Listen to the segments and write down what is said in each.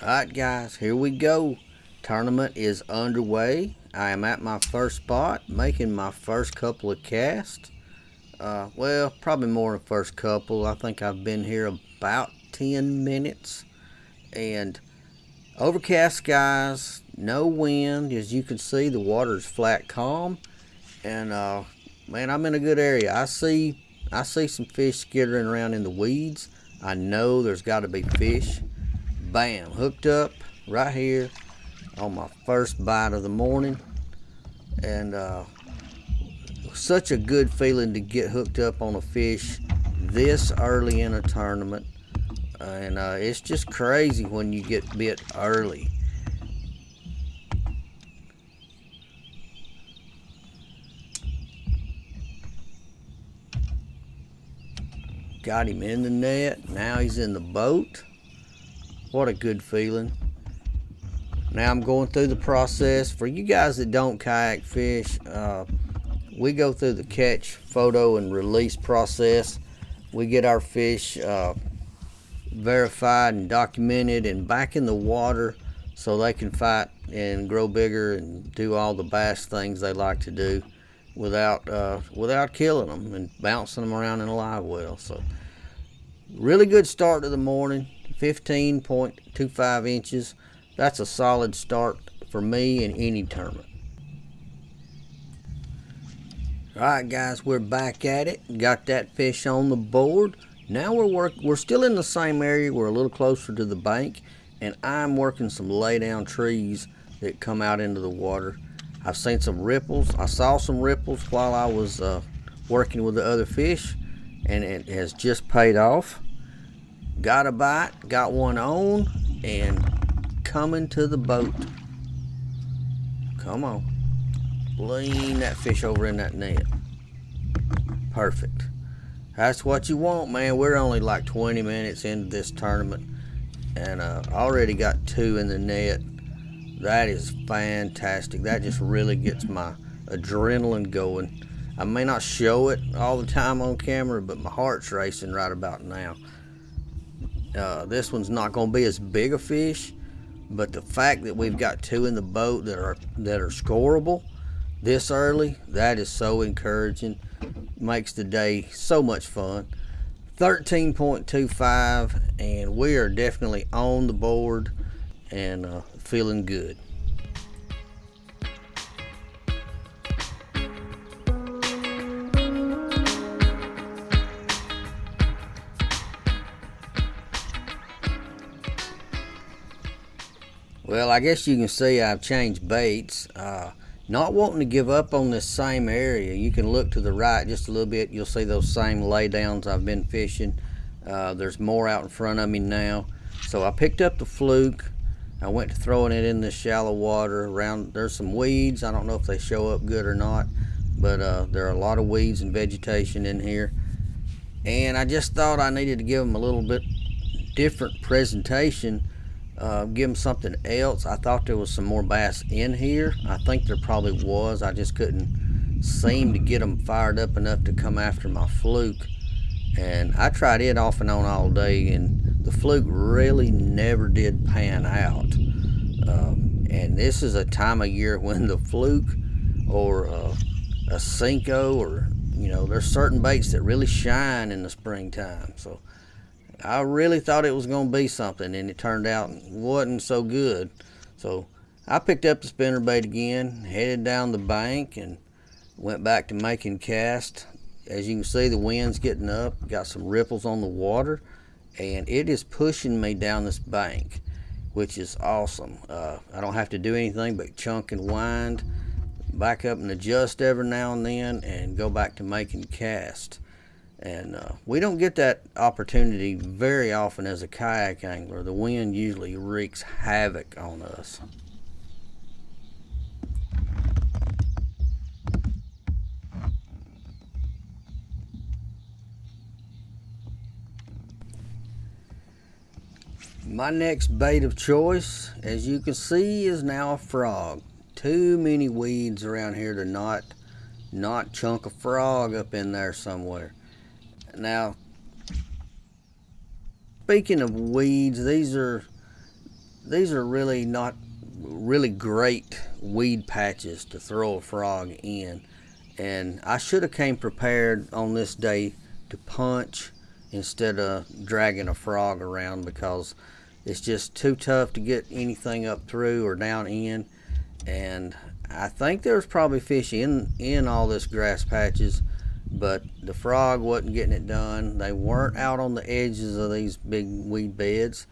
Alright guys, here we go. Tournament is underway. I am at my first spot, making my first couple of casts. Well, probably more than first couple. I think I've been here about 10 minutes. And overcast skies, no wind. As you can see, the water is flat calm. And man, I'm in a good area. I see some fish skittering around in the weeds. I know there's got to be fish. Bam, hooked up right here on my first bite of the morning. And such a good feeling to get hooked up on a fish this early in a tournament. And it's just crazy when you get bit early. Got him in the net. Now he's in the boat. What a good feeling. Now I'm going through the process. For you guys that don't kayak fish, we go through the catch, photo, and release process. We get our fish verified and documented and back in the water so they can fight and grow bigger and do all the bass things they like to do without killing them and bouncing them around in a live well. So really good start to the morning. 15.25 inches. That's a solid start for me in any tournament. Alright guys, we're back at it. Got that fish on the board. Now we're still in the same area. We're a little closer to the bank, and I'm working some lay down trees that come out into the water. I've seen some ripples. I saw some ripples while I was working with the other fish, and it has just paid off. Got a bite, got one on, and coming to the boat. Come on. Lean that fish over in that net. Perfect. That's what you want, man. We're only like 20 minutes into this tournament, and already got two in the net. That is fantastic. That just really gets my adrenaline going. I may not show it all the time on camera, but my heart's racing right about now. This one's not going to be as big a fish, but the fact that we've got two in the boat that are scoreable this early, that is so encouraging. Makes the day so much fun. 13.25, and we are definitely on the board and feeling good. Well, I guess you can see I've changed baits. Not wanting to give up on this same area. You can look to the right just a little bit. You'll see those same laydowns I've been fishing. There's more out in front of me now. So I picked up the fluke. I went to throwing it in the shallow water around. There's some weeds. I don't know if they show up good or not, but there are a lot of weeds and vegetation in here. And I just thought I needed to give them a little bit different presentation. Give them something else. I thought there was some more bass in here. I think there probably was. I just couldn't seem to get them fired up enough to come after my fluke. And I tried it off and on all day, and the fluke really never did pan out. And this is a time of year when the fluke or a Cinco, or there's certain baits that really shine in the springtime. So I really thought it was going to be something, and it turned out wasn't so good. So I picked up the spinnerbait again, headed down the bank, and went back to making cast. As you can see, the wind's getting up, got some ripples on the water, and it is pushing me down this bank, which is awesome. I don't have to do anything but chunk and wind, back up and adjust every now and then, and go back to making cast. And we don't get that opportunity very often as a kayak angler. The wind usually wreaks havoc on us. My next bait of choice, as you can see, is now a frog. Too many weeds around here to not chunk a frog up in there somewhere. Now, speaking of weeds, these are these are really not really great weed patches to throw a frog in, and I should have came prepared on this day to punch instead of dragging a frog around, because it's just too tough to get anything up through or down in. And I think there was probably fish in all this grass patches, but the frog wasn't getting it done. They weren't out on the edges of these big weed beds,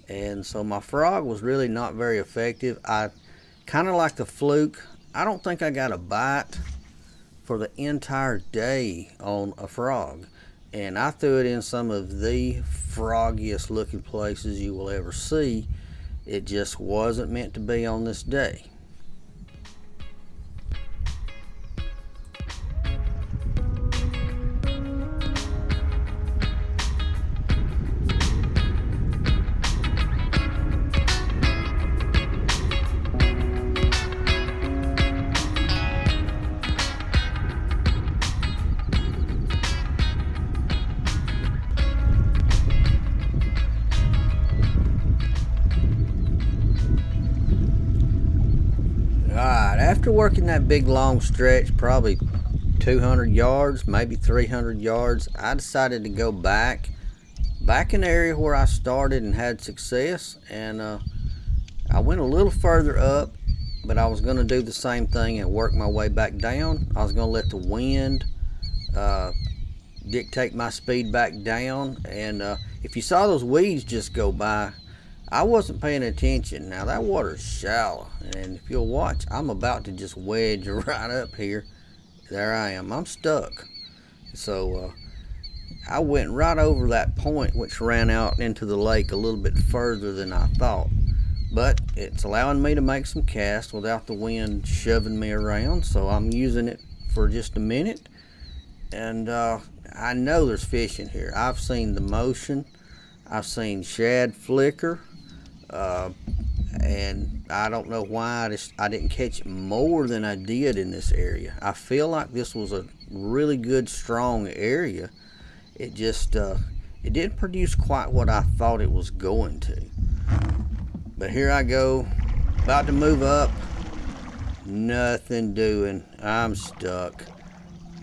and so my frog was really not very effective. I kind of like a fluke. I don't think I got a bite for the entire day on a frog, and I threw it in some of the froggiest looking places you will ever see. It just wasn't meant to be on this day. After working that big long stretch, probably 200 yards, maybe 300 yards, I decided to go back in the area where I started and had success, and I went a little further up, but I was going to do the same thing and work my way back down. I was going to let the wind dictate my speed back down, and if you saw those weeds just go by, I wasn't paying attention. Now that water's shallow, and if you'll watch, I'm about to just wedge right up here. There I am. I'm stuck. So I went right over that point, which ran out into the lake a little bit further than I thought. But it's allowing me to make some casts without the wind shoving me around, so I'm using it for just a minute. And I know there's fish in here. I've seen the motion. I've seen shad flicker. And I don't know why I didn't catch more than I did in this area. I feel like this was a really good, strong area. It just it didn't produce quite what I thought it was going to. But here I go, about to move up, nothing doing. I'm stuck.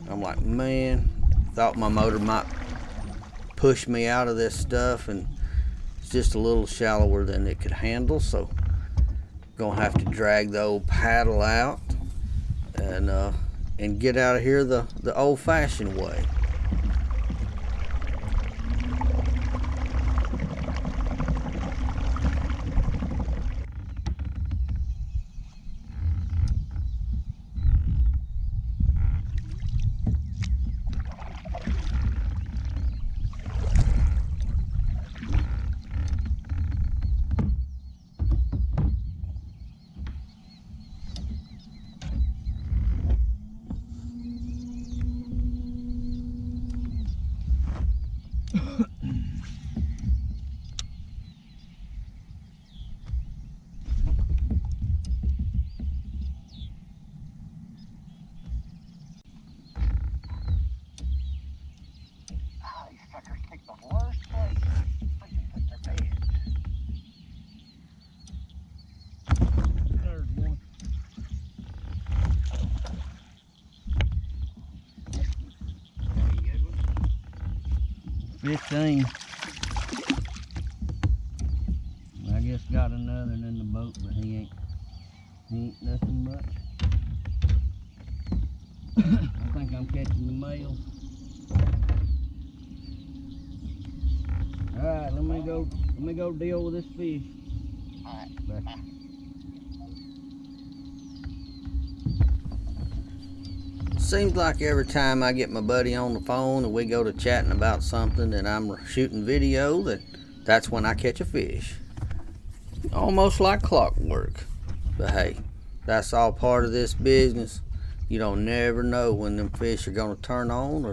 I'm like, man, thought my motor might push me out of this stuff, and just a little shallower than it could handle, so gonna have to drag the old paddle out and get out of here the old-fashioned way. There's one. 15. I guess got another in the boat, but he ain't nothing much. I think I'm catching the male. Alright, let me go deal with this fish. Alright. Seems like every time I get my buddy on the phone and we go to chatting about something and I'm shooting video, that's when I catch a fish. Almost like clockwork. But hey, that's all part of this business. You don't never know when them fish are gonna turn on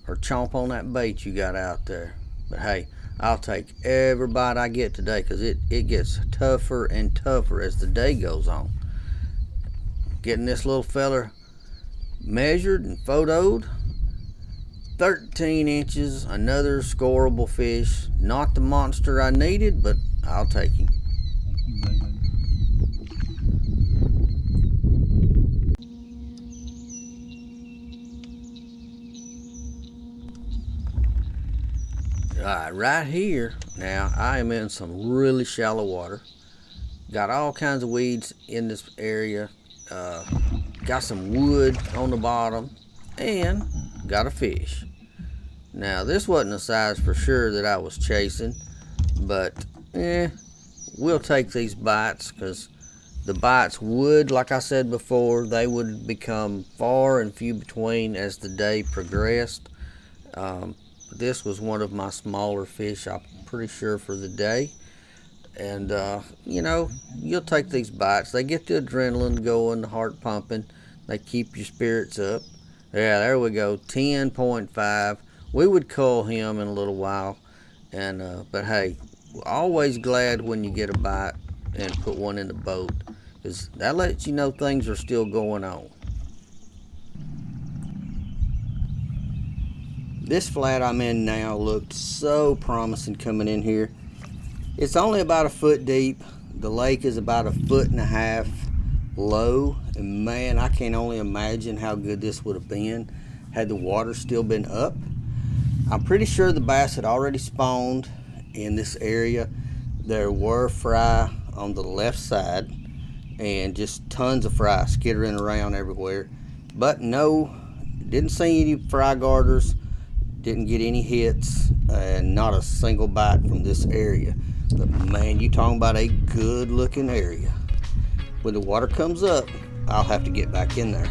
or chomp on that bait you got out there. But hey, I'll take every bite I get today, because it gets tougher and tougher as the day goes on. Getting this little feller measured and photoed, 13 inches, another scoreable fish. Not the monster I needed, but I'll take him. Alright, right here, now I am in some really shallow water. Got all kinds of weeds in this area. Got some wood on the bottom and got a fish. Now this wasn't a size for sure that I was chasing, but we'll take these bites, because the bites would, like I said before, they would become far and few between as the day progressed. This was one of my smaller fish, I'm pretty sure, for the day. And you know, you'll take these bites. They get the adrenaline going, the heart pumping. They keep your spirits up. Yeah, there we go, 10.5. We would cull him in a little while. And but hey, always glad when you get a bite and put one in the boat, because that lets you know things are still going on. This flat I'm in now looked so promising coming in here. It's only about a foot deep. The lake is about 1.5 feet low, and man, I can only imagine how good this would have been had the water still been up. I'm pretty sure the bass had already spawned in this area. There were fry on the left side and just tons of fry skittering around everywhere, but no, didn't see any fry garters, didn't get any hits, and not a single bite from this area. But man, you talking about a good looking area. When the water comes up, I'll have to get back in there.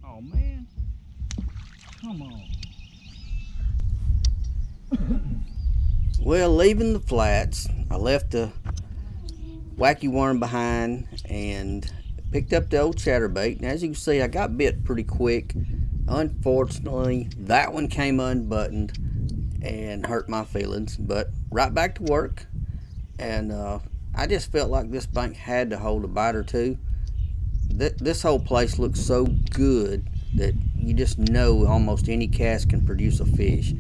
Oh man, come on. Well, leaving the flats, I left the wacky worm behind and picked up the old chatterbait. And as you can see, I got bit pretty quick. Unfortunately, that one came unbuttoned and hurt my feelings, but right back to work. And I just felt like this bank had to hold a bite or two. This whole place looks so good that you just know almost any cast can produce a fish.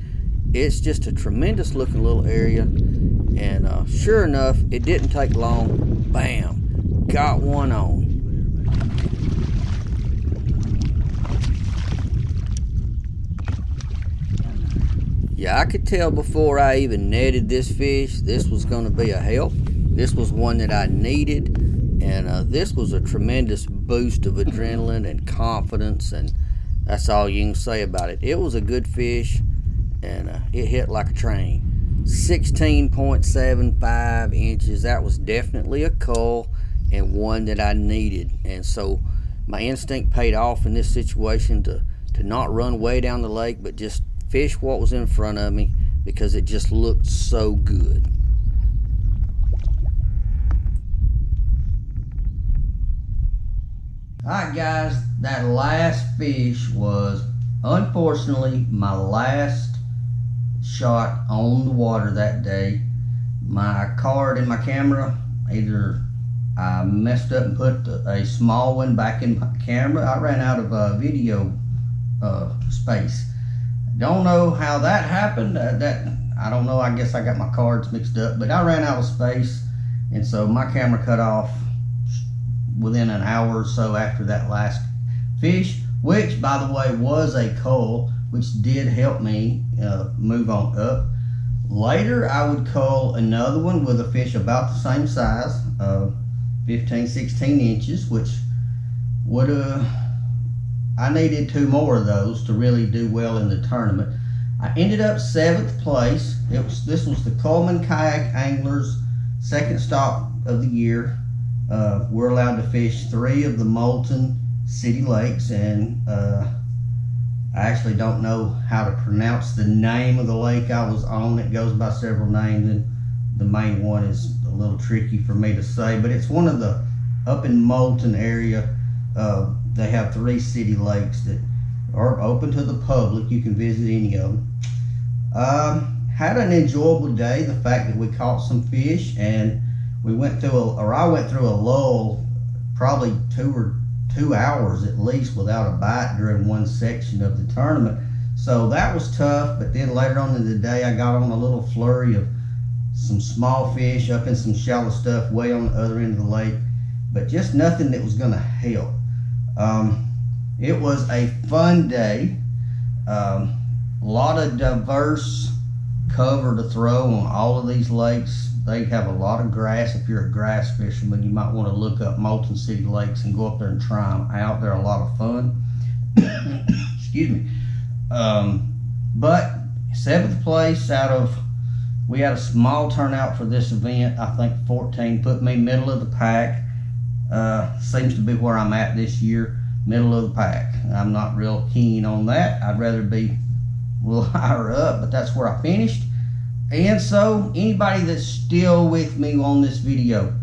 It's just a tremendous looking little area, and sure enough, it didn't take long. Bam, got one on. Yeah, I could tell before I even netted this fish, this was going to be a help. This was one that I needed, and this was a tremendous boost of adrenaline and confidence, and that's all you can say about it. It was a good fish, and it hit like a train. 16.75 inches. That was definitely a cull and one that I needed, and so my instinct paid off in this situation to not run way down the lake, but just fish what was in front of me, because it just looked so good. Alright guys, that last fish was unfortunately my last shot on the water that day. My card and my camera, either I messed up and put a small one back in my camera. I ran out of video space. Don't know how that happened. I don't know, I guess I got my cards mixed up, but I ran out of space, and so my camera cut off within an hour or so after that last fish, which by the way was a cull, which did help me move on up. Later I would cull another one with a fish about the same size, 15-16 inches, which would I needed 2 more of those to really do well in the tournament. I ended up 7th place. This was the Cullman Kayak Angler's second stop of the year. We're allowed to fish 3 of the Moulton city lakes, and I actually don't know how to pronounce the name of the lake I was on. It goes by several names, and the main one is a little tricky for me to say, but it's one of the, up in Moulton area, they have 3 city lakes that are open to the public. You can visit any of them. Had an enjoyable day. The fact that we caught some fish, and we went through I went through a lull, probably 2 hours at least without a bite during one section of the tournament. So that was tough, but then later on in the day I got on a little flurry of some small fish up in some shallow stuff way on the other end of the lake, but just nothing that was gonna help. It was a fun day. A lot of diverse cover to throw on all of these lakes. They have a lot of grass. If you're a grass fisherman, you might want to look up Moulton City Lakes and go up there and try them out. They're a lot of fun. Excuse me. But 7th place we had a small turnout for this event. I think 14 put me middle of the pack. Seems to be where I'm at this year, middle of the pack. I'm not real keen on that. I'd rather be a little higher up, but that's where I finished. And so anybody that's still with me on this video,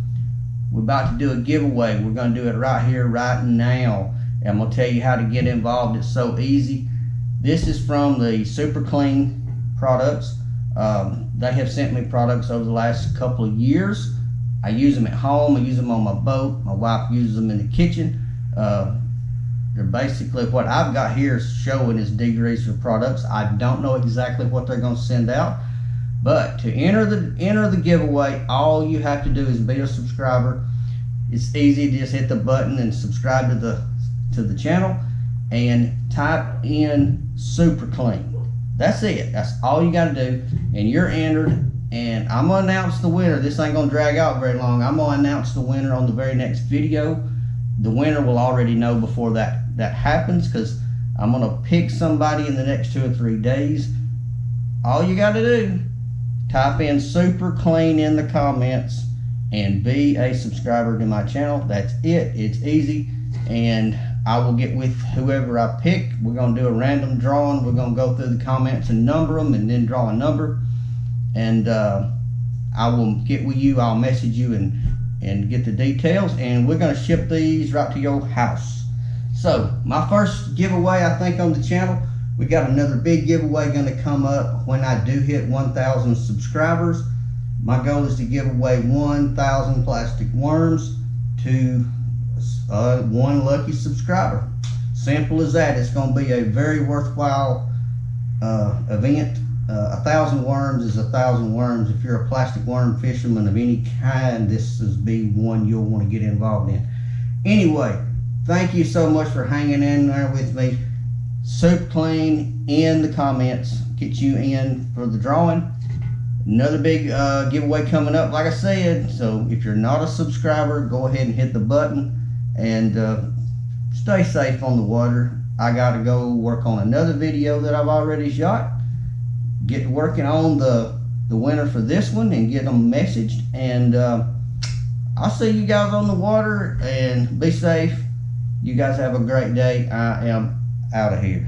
we're about to do a giveaway. We're going to do it right here, right now. And I'm going to tell you how to get involved. It's so easy. This is from the Super Clean products. They have sent me products over the last couple of years. I use them at home. I use them on my boat. My wife uses them in the kitchen. They're basically, what I've got here is showing is degreaser products. I don't know exactly what they're going to send out, but to enter the giveaway, all you have to do is be a subscriber. It's easy. Just hit the button and subscribe to the channel and type in Super Clean. That's it. That's all you got to do, and you're entered. And I'm gonna announce the winner. This ain't gonna drag out very long. I'm gonna announce the winner on the very next video. The winner will already know before that happens, because I'm gonna pick somebody in the next 2 or 3 days. All you gotta do, type in Super Clean in the comments and be a subscriber to my channel. That's it. It's easy, and I will get with whoever I pick. We're gonna do a random drawing. We're gonna go through the comments and number them, and then draw a number. And I will get with you. I'll message you and get the details, and we're going to ship these right to your house. So my first giveaway, I think, on the channel, we got another big giveaway going to come up when I do hit 1,000 subscribers. My goal is to give away 1,000 plastic worms to one lucky subscriber. Simple as that. It's going to be a very worthwhile event. 1,000 worms is 1,000 worms. If you're a plastic worm fisherman of any kind, this is be one you'll want to get involved in. Anyway, thank you so much for hanging in there with me. Super Clean in the comments. Get you in for the drawing. Another big giveaway coming up, like I said. So if you're not a subscriber, go ahead and hit the button, and stay safe on the water. I got to go work on another video that I've already shot. Get working on the winner for this one and get them messaged, and I'll see you guys on the water, and be safe. You guys have a great day. I am out of here.